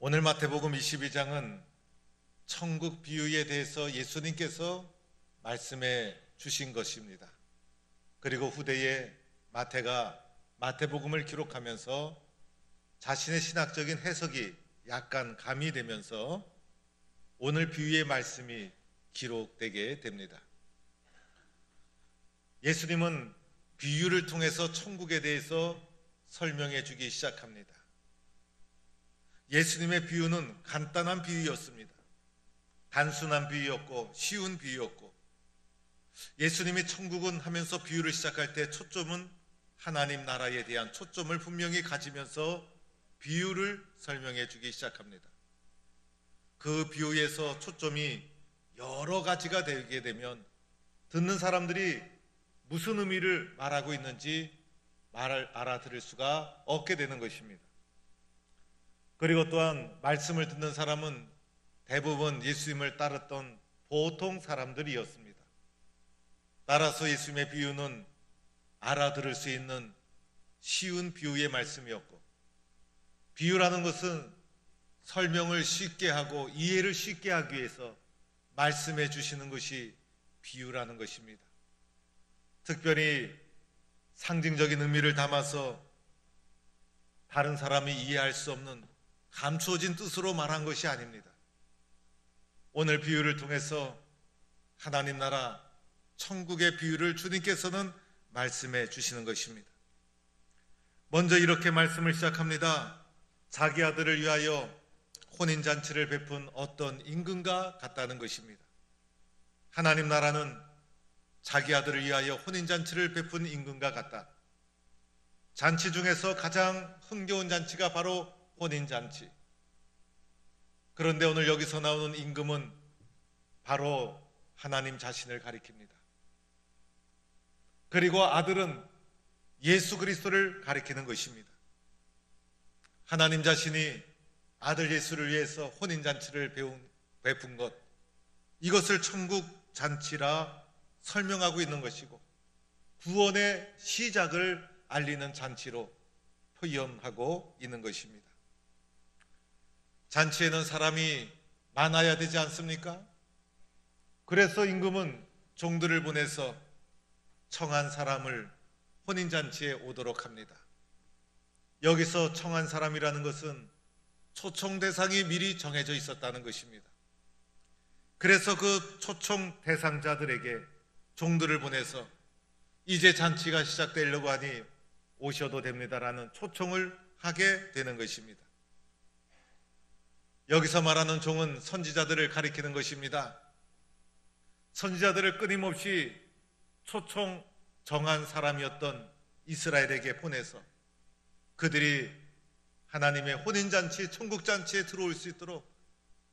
오늘 마태복음 22장은 천국 비유에 대해서 예수님께서 말씀해 주신 것입니다. 그리고 후대에 마태가 마태복음을 기록하면서 자신의 신학적인 해석이 약간 가미되면서 오늘 비유의 말씀이 기록되게 됩니다. 예수님은 비유를 통해서 천국에 대해서 설명해 주기 시작합니다. 예수님의 비유는 간단한 비유였습니다. 단순한 비유였고 쉬운 비유였고, 예수님이 천국은 하면서 비유를 시작할 때 초점은 하나님 나라에 대한 초점을 분명히 가지면서 비유를 설명해 주기 시작합니다. 그 비유에서 초점이 여러 가지가 되게 되면 듣는 사람들이 무슨 의미를 말하고 있는지 말을 알아들을 수가 없게 되는 것입니다. 그리고 또한 말씀을 듣는 사람은 대부분 예수님을 따랐던 보통 사람들이었습니다. 따라서 예수님의 비유는 알아들을 수 있는 쉬운 비유의 말씀이었고, 비유라는 것은 설명을 쉽게 하고 이해를 쉽게 하기 위해서 말씀해 주시는 것이 비유라는 것입니다. 특별히 상징적인 의미를 담아서 다른 사람이 이해할 수 없는 감추어진 뜻으로 말한 것이 아닙니다. 오늘 비유를 통해서 하나님 나라 천국의 비유를 주님께서는 말씀해 주시는 것입니다. 먼저 이렇게 말씀을 시작합니다. 자기 아들을 위하여 혼인잔치를 베푼 어떤 임금과 같다는 것입니다. 하나님 나라는 자기 아들을 위하여 혼인잔치를 베푼 임금과 같다. 잔치 중에서 가장 흥겨운 잔치가 바로 혼인잔치. 그런데 오늘 여기서 나오는 임금은 바로 하나님 자신을 가리킵니다. 그리고 아들은 예수 그리스도를 가리키는 것입니다. 하나님 자신이 아들 예수를 위해서 혼인잔치를 베푼 것, 이것을 천국 잔치라 설명하고 있는 것이고, 구원의 시작을 알리는 잔치로 표현하고 있는 것입니다. 잔치에는 사람이 많아야 되지 않습니까? 그래서 임금은 종들을 보내서 청한 사람을 혼인잔치에 오도록 합니다. 여기서 청한 사람이라는 것은 초청 대상이 미리 정해져 있었다는 것입니다. 그래서 그 초청 대상자들에게 종들을 보내서 이제 잔치가 시작되려고 하니 오셔도 됩니다라는 초청을 하게 되는 것입니다. 여기서 말하는 종은 선지자들을 가리키는 것입니다. 선지자들을 끊임없이 초청 정한 사람이었던 이스라엘에게 보내서 그들이 하나님의 혼인잔치, 천국잔치에 들어올 수 있도록,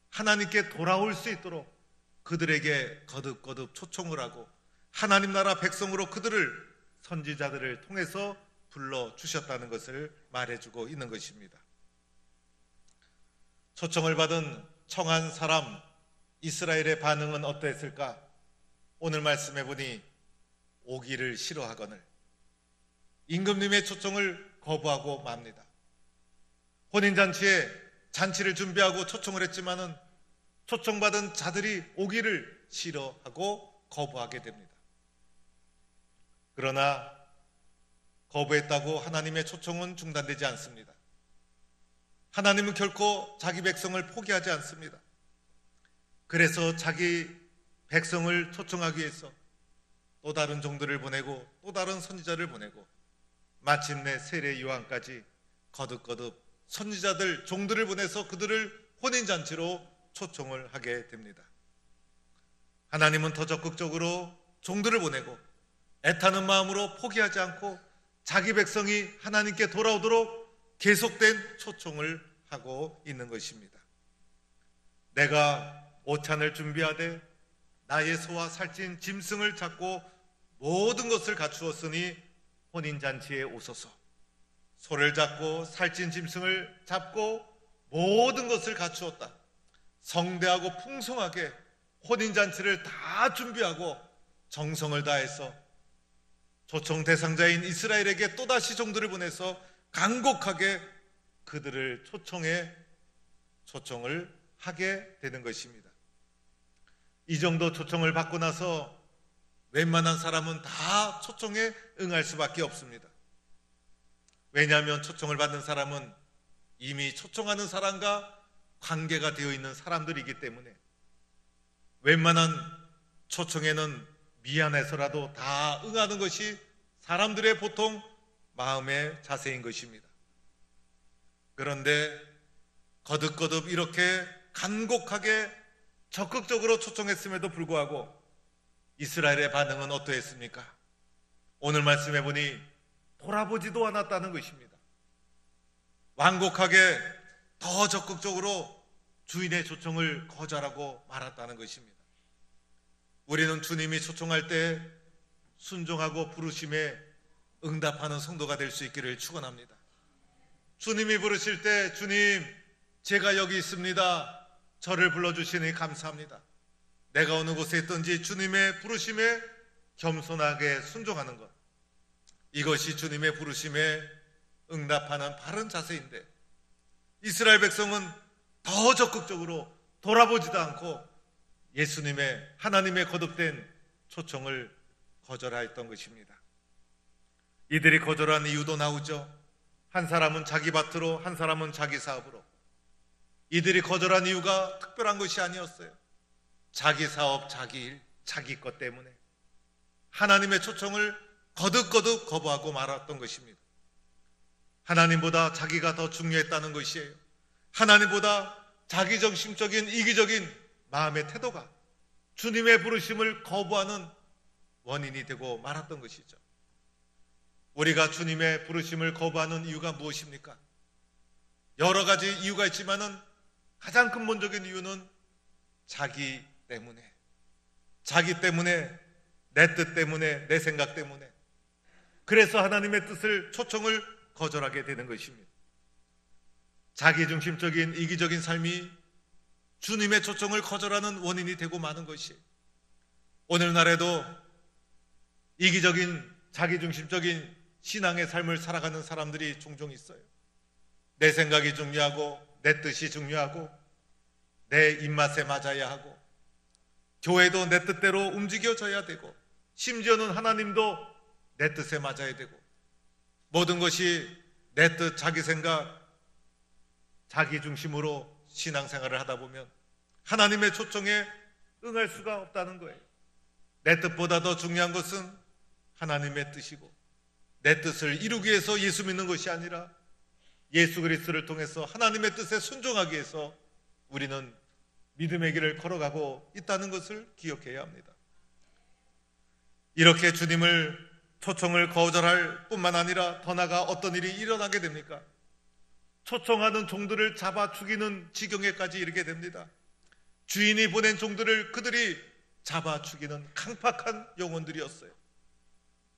하나님께 돌아올 수 있도록 그들에게 거듭거듭 초청을 하고 하나님 나라 백성으로 그들을, 선지자들을 통해서 불러주셨다는 것을 말해주고 있는 것입니다. 초청을 받은 청한 사람 이스라엘의 반응은 어떠했을까? 오늘 말씀해 보니 오기를 싫어하거늘 임금님의 초청을 거부하고 맙니다. 혼인잔치에 잔치를 준비하고 초청을 했지만은 초청받은 자들이 오기를 싫어하고 거부하게 됩니다. 그러나 거부했다고 하나님의 초청은 중단되지 않습니다. 하나님은 결코 자기 백성을 포기하지 않습니다. 그래서 자기 백성을 초청하기 위해서 또 다른 종들을 보내고 또 다른 선지자를 보내고 마침내 세례 요한까지 거듭거듭 선지자들, 종들을 보내서 그들을 혼인잔치로 초청을 하게 됩니다. 하나님은 더 적극적으로 종들을 보내고 애타는 마음으로 포기하지 않고 자기 백성이 하나님께 돌아오도록 계속된 초청을 하고 있는 것입니다. 내가 오찬을 준비하되 나의 소와 살찐 짐승을 잡고 모든 것을 갖추었으니 혼인잔치에 오소서. 소를 잡고 살찐 짐승을 잡고 모든 것을 갖추었다. 성대하고 풍성하게 혼인잔치를 다 준비하고 정성을 다해서 초청 대상자인 이스라엘에게 또다시 종들을 보내서 간곡하게 그들을 초청해 초청을 하게 되는 것입니다. 이 정도 초청을 받고 나서 웬만한 사람은 다 초청에 응할 수밖에 없습니다. 왜냐하면 초청을 받는 사람은 이미 초청하는 사람과 관계가 되어 있는 사람들이기 때문에 웬만한 초청에는 미안해서라도 다 응하는 것이 사람들의 보통 마음의 자세인 것입니다. 그런데 거듭거듭 이렇게 간곡하게 적극적으로 초청했음에도 불구하고 이스라엘의 반응은 어떠했습니까? 오늘 말씀해 보니 돌아보지도 않았다는 것입니다. 완곡하게 더 적극적으로 주인의 초청을 거절하고 말았다는 것입니다. 우리는 주님이 초청할 때 순종하고 부르심에 응답하는 성도가 될 수 있기를 축원합니다. 주님이 부르실 때 주님 제가 여기 있습니다. 저를 불러주시니 감사합니다. 내가 어느 곳에 있든지 주님의 부르심에 겸손하게 순종하는 것, 이것이 주님의 부르심에 응답하는 바른 자세인데 이스라엘 백성은 더 적극적으로 돌아보지도 않고 예수님의 하나님의 거듭된 초청을 거절하였던 것입니다. 이들이 거절한 이유도 나오죠. 한 사람은 자기 밭으로, 한 사람은 자기 사업으로. 이들이 거절한 이유가 특별한 것이 아니었어요. 자기 사업, 자기 일, 자기 것 때문에 하나님의 초청을 거듭거듭 거부하고 말았던 것입니다. 하나님보다 자기가 더 중요했다는 것이에요. 하나님보다 자기중심적인 이기적인 마음의 태도가 주님의 부르심을 거부하는 원인이 되고 말았던 것이죠. 우리가 주님의 부르심을 거부하는 이유가 무엇입니까? 여러 가지 이유가 있지만은 가장 근본적인 이유는 자기 때문에, 내 뜻 때문에, 내 생각 때문에, 그래서 하나님의 뜻을, 초청을 거절하게 되는 것입니다. 자기중심적인 이기적인 삶이 주님의 초청을 거절하는 원인이 되고 마는 것이, 오늘날에도 이기적인 자기중심적인 신앙의 삶을 살아가는 사람들이 종종 있어요. 내 생각이 중요하고 내 뜻이 중요하고 내 입맛에 맞아야 하고 교회도 내 뜻대로 움직여져야 되고 심지어는 하나님도 내 뜻에 맞아야 되고 모든 것이 내 뜻, 자기 생각, 자기 중심으로 신앙생활을 하다 보면 하나님의 초청에 응할 수가 없다는 거예요. 내 뜻보다 더 중요한 것은 하나님의 뜻이고 내 뜻을 이루기 위해서 예수 믿는 것이 아니라 예수 그리스도를 통해서 하나님의 뜻에 순종하기 위해서 우리는 믿음의 길을 걸어가고 있다는 것을 기억해야 합니다. 이렇게 주님을 초청을 거절할 뿐만 아니라 더 나아가 어떤 일이 일어나게 됩니까? 초청하는 종들을 잡아 죽이는 지경에까지 이르게 됩니다. 주인이 보낸 종들을 그들이 잡아 죽이는 강팍한 영혼들이었어요.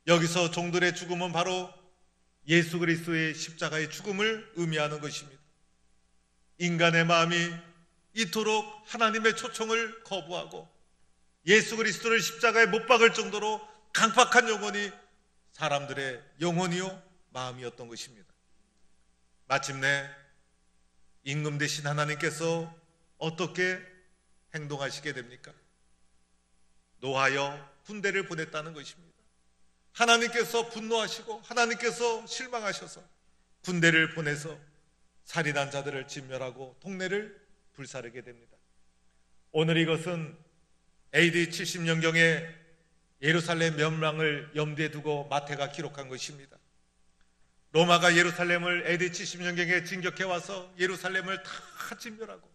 여기서 종들의 죽음은 바로 예수 그리스도의 십자가의 죽음을 의미하는 것입니다. 인간의 마음이 이토록 하나님의 초청을 거부하고 예수 그리스도를 십자가에 못 박을 정도로 강팍한 영혼이 사람들의 영혼이요 마음이었던 것입니다. 마침내 임금 되신 하나님께서 어떻게 행동하시게 됩니까? 노하여 군대를 보냈다는 것입니다. 하나님께서 분노하시고 하나님께서 실망하셔서 군대를 보내서 살인한 자들을 진멸하고 동네를 불사르게 됩니다. 오늘 이것은 AD 70년경에 예루살렘 멸망을 염두에 두고 마태가 기록한 것입니다. 로마가 예루살렘을 AD 70년경에 진격해 와서 예루살렘을 다 진멸하고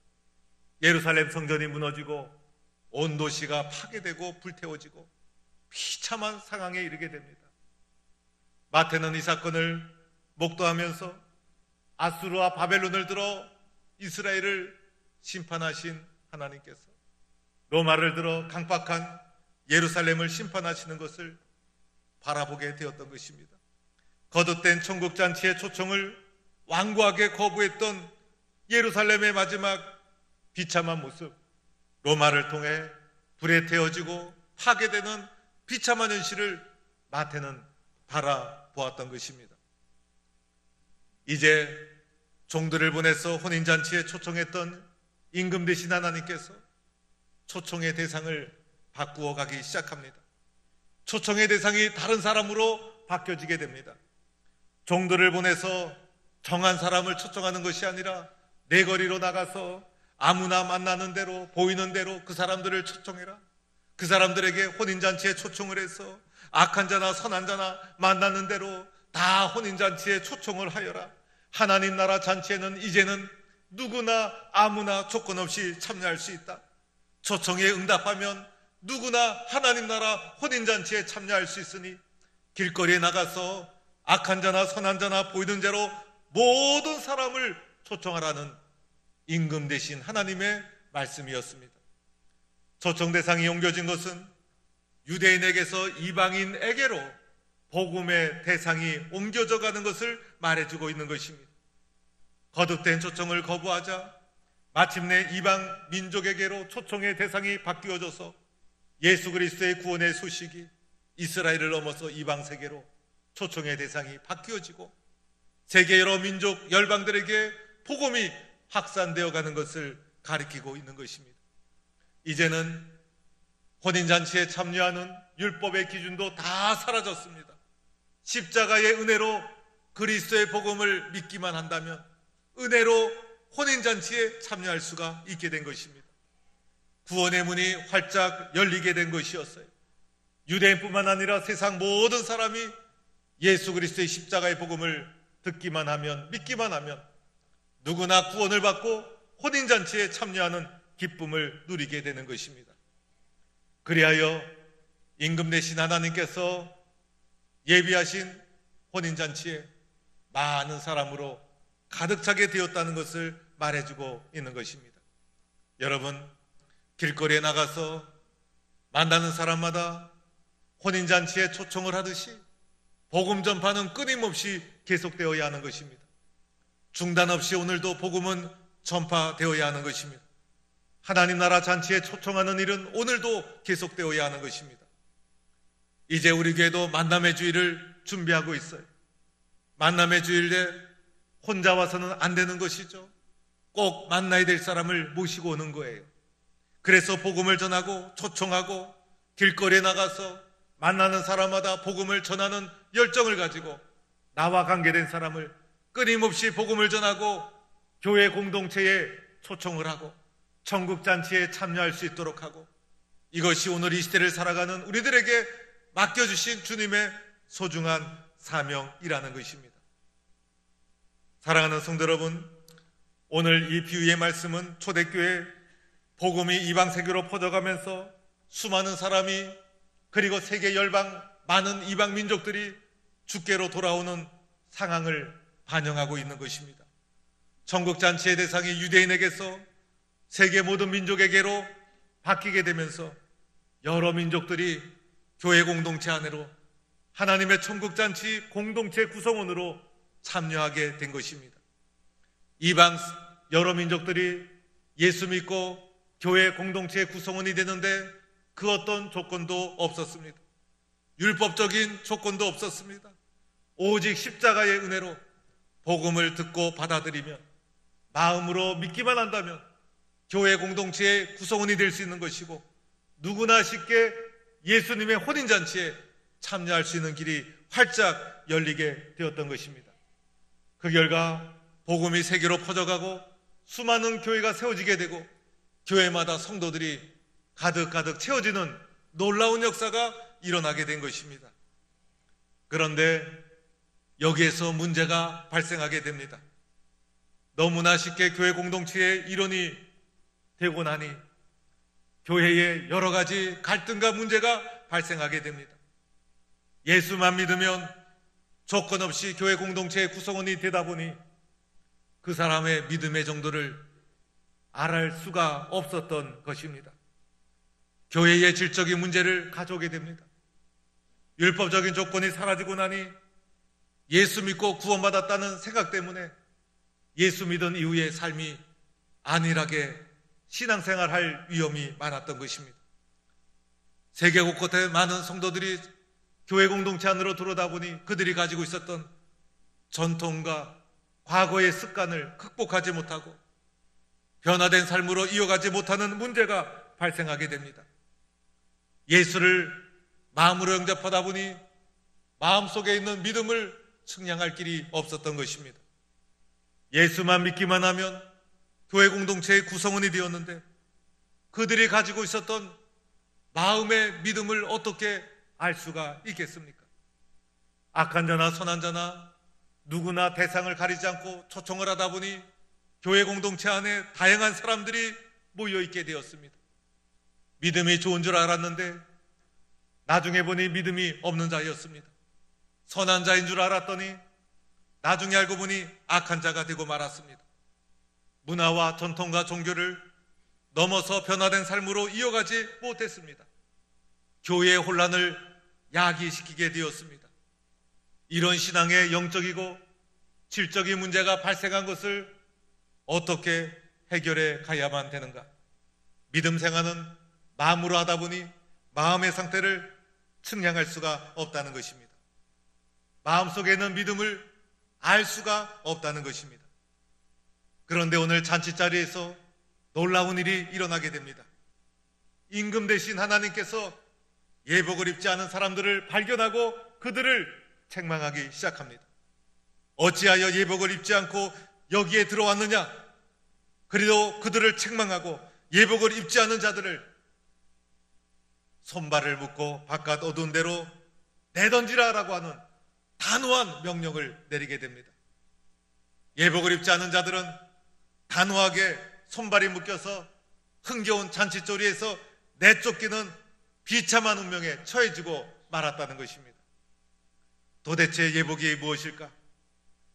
예루살렘 성전이 무너지고 온 도시가 파괴되고 불태워지고 비참한 상황에 이르게 됩니다. 마태는 이 사건을 목도하면서 아수르와 바벨론을 들어 이스라엘을 심판하신 하나님께서 로마를 들어 강팍한 예루살렘을 심판하시는 것을 바라보게 되었던 것입니다. 거듭된 천국잔치의 초청을 완고하게 거부했던 예루살렘의 마지막 비참한 모습, 로마를 통해 불에 태워지고 파괴되는 비참한 현실을 마태는 바라보았던 것입니다. 이제 종들을 보내서 혼인잔치에 초청했던 임금 되신 하나님께서 초청의 대상을 바꾸어 가기 시작합니다. 초청의 대상이 다른 사람으로 바뀌어지게 됩니다. 종들을 보내서 정한 사람을 초청하는 것이 아니라 내거리로 나가서 아무나 만나는 대로 보이는 대로 그 사람들을 초청해라. 그 사람들에게 혼인잔치에 초청을 해서 악한 자나 선한 자나 만나는 대로 다 혼인잔치에 초청을 하여라. 하나님 나라 잔치에는 이제는 누구나 아무나 조건 없이 참여할 수 있다. 초청에 응답하면 누구나 하나님 나라 혼인잔치에 참여할 수 있으니 길거리에 나가서 악한 자나 선한 자나 보이는 대로 모든 사람을 초청하라는 임금 되신 하나님의 말씀이었습니다. 초청 대상이 옮겨진 것은 유대인에게서 이방인에게로 복음의 대상이 옮겨져 가는 것을 말해주고 있는 것입니다. 거듭된 초청을 거부하자 마침내 이방 민족에게로 초청의 대상이 바뀌어져서 예수 그리스도의 구원의 소식이 이스라엘을 넘어서 이방 세계로 초청의 대상이 바뀌어지고 세계 여러 민족 열방들에게 복음이 확산되어 가는 것을 가리키고 있는 것입니다. 이제는 혼인잔치에 참여하는 율법의 기준도 다 사라졌습니다. 십자가의 은혜로 그리스도의 복음을 믿기만 한다면 은혜로 혼인잔치에 참여할 수가 있게 된 것입니다. 구원의 문이 활짝 열리게 된 것이었어요. 유대인뿐만 아니라 세상 모든 사람이 예수 그리스도의 십자가의 복음을 듣기만 하면, 믿기만 하면 누구나 구원을 받고 혼인잔치에 참여하는 기쁨을 누리게 되는 것입니다. 그리하여 임금 되신 하나님께서 예비하신 혼인잔치에 많은 사람으로 가득 차게 되었다는 것을 말해주고 있는 것입니다. 여러분, 길거리에 나가서 만나는 사람마다 혼인잔치에 초청을 하듯이 복음 전파는 끊임없이 계속되어야 하는 것입니다. 중단 없이 오늘도 복음은 전파되어야 하는 것입니다. 하나님 나라 잔치에 초청하는 일은 오늘도 계속되어야 하는 것입니다. 이제 우리 교회도 만남의 주일을 준비하고 있어요. 만남의 주일에 혼자 와서는 안 되는 것이죠. 꼭 만나야 될 사람을 모시고 오는 거예요. 그래서 복음을 전하고 초청하고 길거리에 나가서 만나는 사람마다 복음을 전하는 열정을 가지고 나와 관계된 사람을 끊임없이 복음을 전하고 교회 공동체에 초청을 하고 천국잔치에 참여할 수 있도록 하고, 이것이 오늘 이 시대를 살아가는 우리들에게 맡겨주신 주님의 소중한 사명이라는 것입니다. 사랑하는 성도 여러분, 오늘 이 비유의 말씀은 초대교회 복음이 이방 세계로 퍼져가면서 수많은 사람이, 그리고 세계 열방 많은 이방 민족들이 주께로 돌아오는 상황을 반영하고 있는 것입니다. 천국잔치의 대상이 유대인에게서 세계 모든 민족에게로 바뀌게 되면서 여러 민족들이 교회 공동체 안으로 하나님의 천국잔치 공동체 구성원으로 참여하게 된 것입니다. 이방 여러 민족들이 예수 믿고 교회 공동체의 구성원이 되는데 그 어떤 조건도 없었습니다. 율법적인 조건도 없었습니다. 오직 십자가의 은혜로 복음을 듣고 받아들이면, 마음으로 믿기만 한다면 교회 공동체의 구성원이 될 수 있는 것이고, 누구나 쉽게 예수님의 혼인잔치에 참여할 수 있는 길이 활짝 열리게 되었던 것입니다. 그 결과 복음이 세계로 퍼져가고 수많은 교회가 세워지게 되고 교회마다 성도들이 가득가득 채워지는 놀라운 역사가 일어나게 된 것입니다. 그런데 여기에서 문제가 발생하게 됩니다. 너무나 쉽게 교회 공동체의 일원이 되고 나니 교회에 여러 가지 갈등과 문제가 발생하게 됩니다. 예수만 믿으면 조건 없이 교회 공동체의 구성원이 되다 보니 그 사람의 믿음의 정도를 알할 수가 없었던 것입니다. 교회의 질적인 문제를 가져오게 됩니다. 율법적인 조건이 사라지고 나니 예수 믿고 구원받았다는 생각 때문에 예수 믿은 이후의 삶이 안일하게 신앙생활할 위험이 많았던 것입니다. 세계 곳곳에 많은 성도들이 교회 공동체 안으로 들어오다 보니 그들이 가지고 있었던 전통과 과거의 습관을 극복하지 못하고 변화된 삶으로 이어가지 못하는 문제가 발생하게 됩니다. 예수를 마음으로 영접하다 보니 마음속에 있는 믿음을 측량할 길이 없었던 것입니다. 예수만 믿기만 하면 교회 공동체의 구성원이 되었는데 그들이 가지고 있었던 마음의 믿음을 어떻게 알 수가 있겠습니까? 악한 자나 선한 자나 누구나 대상을 가리지 않고 초청을 하다 보니 교회 공동체 안에 다양한 사람들이 모여있게 되었습니다. 믿음이 좋은 줄 알았는데 나중에 보니 믿음이 없는 자였습니다. 선한 자인 줄 알았더니 나중에 알고 보니 악한 자가 되고 말았습니다. 문화와 전통과 종교를 넘어서 변화된 삶으로 이어가지 못했습니다. 교회의 혼란을 야기시키게 되었습니다. 이런 신앙의 영적이고 질적인 문제가 발생한 것을 어떻게 해결해 가야만 되는가? 믿음 생활은 마음으로 하다 보니 마음의 상태를 측량할 수가 없다는 것입니다. 마음속에 있는 믿음을 알 수가 없다는 것입니다. 그런데 오늘 잔치자리에서 놀라운 일이 일어나게 됩니다. 임금 대신 하나님께서 예복을 입지 않은 사람들을 발견하고 그들을 책망하기 시작합니다. 어찌하여 예복을 입지 않고 여기에 들어왔느냐? 그리고 그들을 책망하고 예복을 입지 않은 자들을 손발을 묶고 바깥 어두운 데로 내던지라라고 하는 단호한 명령을 내리게 됩니다. 예복을 입지 않은 자들은 단호하게 손발이 묶여서 흥겨운 잔치조리에서 내쫓기는 비참한 운명에 처해지고 말았다는 것입니다. 도대체 예복이 무엇일까?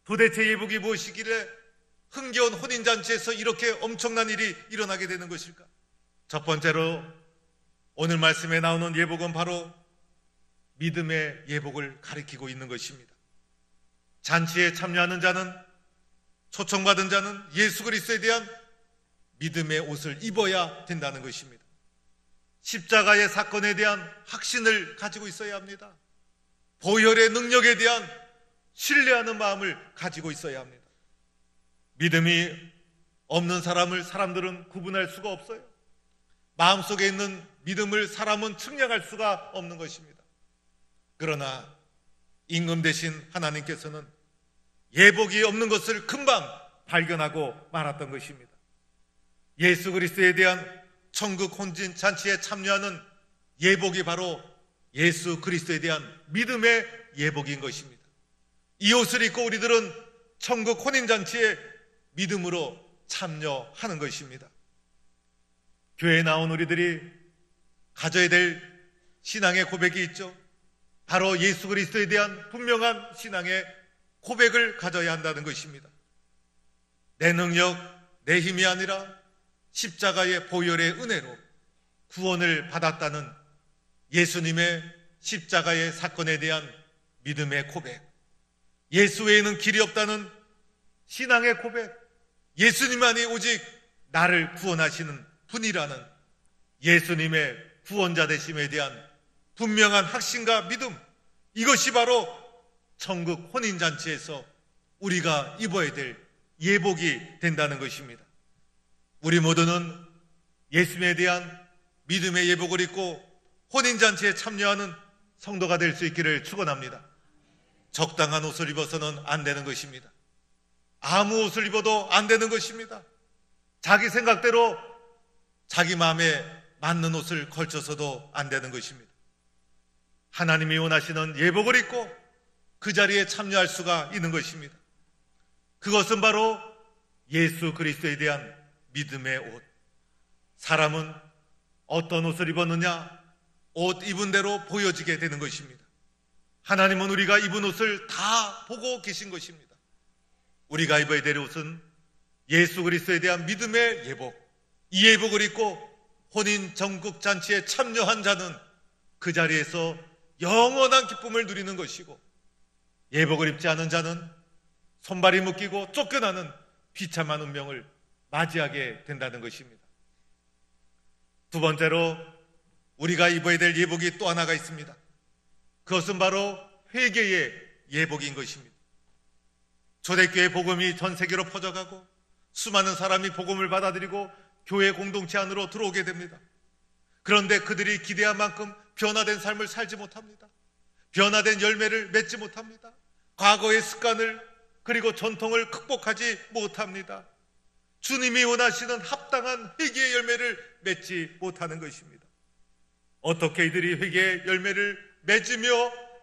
도대체 예복이 무엇이길래 흥겨운 혼인잔치에서 이렇게 엄청난 일이 일어나게 되는 것일까? 첫 번째로 오늘 말씀에 나오는 예복은 바로 믿음의 예복을 가리키고 있는 것입니다. 잔치에 참여하는 자는, 초청받은 자는 예수 그리스도에 대한 믿음의 옷을 입어야 된다는 것입니다. 십자가의 사건에 대한 확신을 가지고 있어야 합니다. 보혈의 능력에 대한 신뢰하는 마음을 가지고 있어야 합니다. 믿음이 없는 사람들은 구분할 수가 없어요. 마음속에 있는 믿음을 사람은 측량할 수가 없는 것입니다. 그러나 임금 대신 하나님께서는 예복이 없는 것을 금방 발견하고 말았던 것입니다. 예수 그리스도에 대한 천국 혼진 잔치에 참여하는 예복이 바로 예수 그리스도에 대한 믿음의 예복인 것입니다. 이 옷을 입고 우리들은 천국 혼인잔치에 믿음으로 참여하는 것입니다. 교회에 나온 우리들이 가져야 될 신앙의 고백이 있죠. 바로 예수 그리스도에 대한 분명한 신앙의 고백을 가져야 한다는 것입니다. 내 능력, 내 힘이 아니라 십자가의 보혈의 은혜로 구원을 받았다는 예수님의 십자가의 사건에 대한 믿음의 고백, 예수 외에는 길이 없다는 신앙의 고백, 예수님만이 오직 나를 구원하시는 분이라는 예수님의 구원자 되심에 대한 분명한 확신과 믿음, 이것이 바로 천국 혼인잔치에서 우리가 입어야 될 예복이 된다는 것입니다. 우리 모두는 예수님에 대한 믿음의 예복을 입고 혼인잔치에 참여하는 성도가 될 수 있기를 축원합니다. 적당한 옷을 입어서는 안 되는 것입니다. 아무 옷을 입어도 안 되는 것입니다. 자기 생각대로 자기 마음에 맞는 옷을 걸쳐서도 안 되는 것입니다. 하나님이 원하시는 예복을 입고 그 자리에 참여할 수가 있는 것입니다. 그것은 바로 예수 그리스도에 대한 믿음의 옷. 사람은 어떤 옷을 입었느냐, 옷 입은 대로 보여지게 되는 것입니다. 하나님은 우리가 입은 옷을 다 보고 계신 것입니다. 우리가 입어야 될 옷은 예수 그리스도에 대한 믿음의 예복, 이 예복을 입고 혼인 전국 잔치에 참여한 자는 그 자리에서 영원한 기쁨을 누리는 것이고, 예복을 입지 않은 자는 손발이 묶이고 쫓겨나는 비참한 운명을 맞이하게 된다는 것입니다. 두 번째로 우리가 입어야 될 예복이 또 하나가 있습니다. 그것은 바로 회개의 예복인 것입니다. 초대교회 복음이 전 세계로 퍼져가고 수많은 사람이 복음을 받아들이고 교회 공동체 안으로 들어오게 됩니다. 그런데 그들이 기대한 만큼 변화된 삶을 살지 못합니다. 변화된 열매를 맺지 못합니다. 과거의 습관을 그리고 전통을 극복하지 못합니다. 주님이 원하시는 합당한 회개의 열매를 맺지 못하는 것입니다. 어떻게 이들이 회개의 열매를 맺으며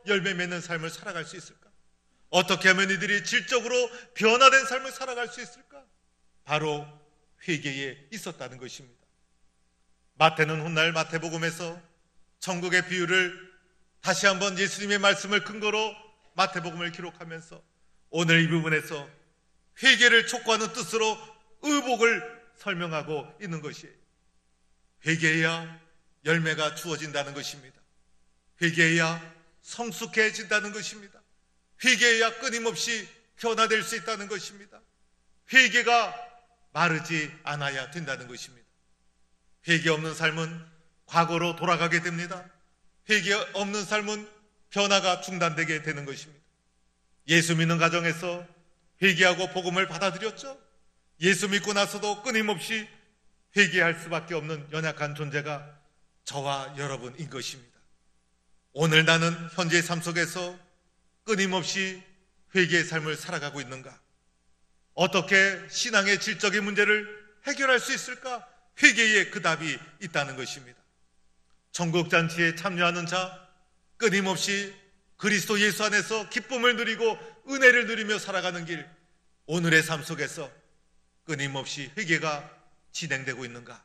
열매 맺는 삶을 살아갈 수 있을까? 어떻게 하면 이들이 질적으로 변화된 삶을 살아갈 수 있을까? 바로 회개에 있었다는 것입니다. 마태는 훗날 마태복음에서 천국의 비유를 다시 한번 예수님의 말씀을 근거로 마태복음을 기록하면서 오늘 이 부분에서 회개를 촉구하는 뜻으로 의복을 설명하고 있는 것이에요. 회개해야 열매가 주어진다는 것입니다. 회개해야 성숙해진다는 것입니다. 회개해야 끊임없이 변화될 수 있다는 것입니다. 회개가 마르지 않아야 된다는 것입니다. 회개 없는 삶은 과거로 돌아가게 됩니다. 회개 없는 삶은 변화가 중단되게 되는 것입니다. 예수 믿는 가정에서 회개하고 복음을 받아들였죠. 예수 믿고 나서도 끊임없이 회개할 수밖에 없는 연약한 존재가 저와 여러분인 것입니다. 오늘 나는 현재의 삶 속에서 끊임없이 회개의 삶을 살아가고 있는가? 어떻게 신앙의 질적인 문제를 해결할 수 있을까? 회개에 그 답이 있다는 것입니다. 천국잔치에 참여하는 자, 끊임없이 그리스도 예수 안에서 기쁨을 누리고 은혜를 누리며 살아가는 길, 오늘의 삶 속에서 끊임없이 회개가 진행되고 있는가?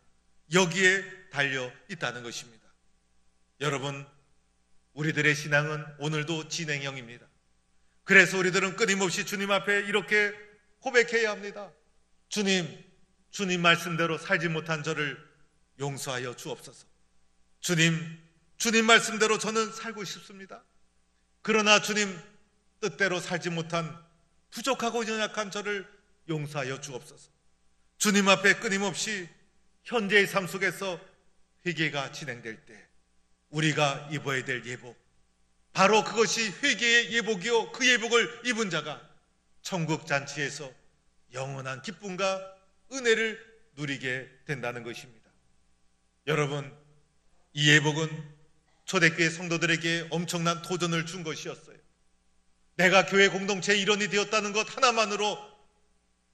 여기에 달려 있다는 것입니다. 여러분, 우리들의 신앙은 오늘도 진행형입니다. 그래서 우리들은 끊임없이 주님 앞에 이렇게 고백해야 합니다. 주님 말씀대로 살지 못한 저를 용서하여 주옵소서. 주님 말씀대로 저는 살고 싶습니다. 그러나 주님 뜻대로 살지 못한 부족하고 연약한 저를 용서하여 주옵소서. 주님 앞에 끊임없이 현재의 삶 속에서 회개가 진행될 때 우리가 입어야 될 예복, 바로 그것이 회개의 예복이요, 그 예복을 입은 자가 천국 잔치에서 영원한 기쁨과 은혜를 누리게 된다는 것입니다. 여러분, 이 예복은 초대교회 성도들에게 엄청난 도전을 준 것이었어요. 내가 교회 공동체의 일원이 되었다는 것 하나만으로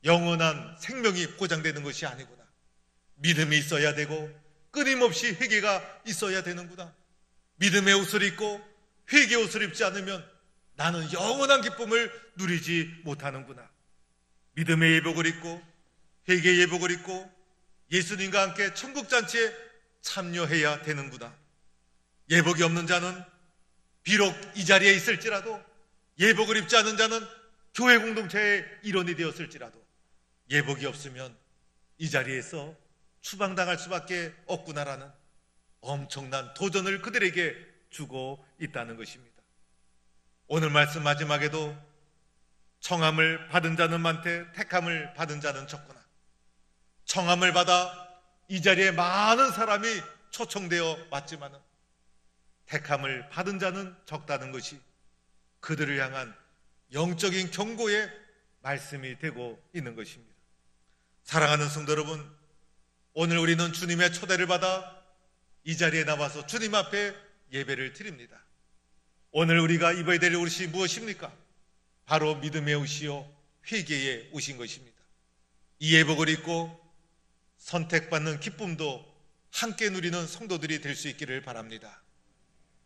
영원한 생명이 보장되는 것이 아니구나. 믿음이 있어야 되고 끊임없이 회개가 있어야 되는구나. 믿음의 옷을 입고 회개의 옷을 입지 않으면 나는 영원한 기쁨을 누리지 못하는구나. 믿음의 예복을 입고 회개의 예복을 입고 예수님과 함께 천국잔치에 참여해야 되는구나. 예복이 없는 자는 비록 이 자리에 있을지라도, 예복을 입지 않은 자는 교회 공동체의 일원이 되었을지라도 예복이 없으면 이 자리에서 추방당할 수밖에 없구나라는 엄청난 도전을 그들에게 주고 있다는 것입니다. 오늘 말씀 마지막에도 청함을 받은 자는 많되 택함을 받은 자는 적구나. 청함을 받아 이 자리에 많은 사람이 초청되어 왔지만은 택함을 받은 자는 적다는 것이 그들을 향한 영적인 경고의 말씀이 되고 있는 것입니다. 사랑하는 성도 여러분, 오늘 우리는 주님의 초대를 받아 이 자리에 나와서 주님 앞에 예배를 드립니다. 오늘 우리가 입어야 될 옷이 무엇입니까? 바로 믿음의 옷이요 회개의 옷인 것입니다. 이 예복을 입고 선택받는 기쁨도 함께 누리는 성도들이 될 수 있기를 바랍니다.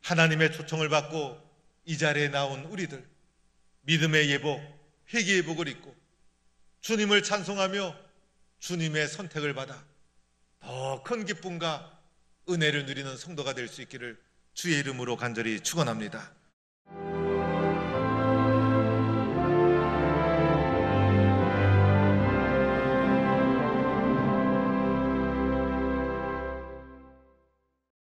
하나님의 초청을 받고 이 자리에 나온 우리들, 믿음의 예복, 회개의 예복을 입고 주님을 찬송하며 주님의 선택을 받아 더 큰 기쁨과 은혜를 누리는 성도가 될 수 있기를 주의 이름으로 간절히 축원합니다.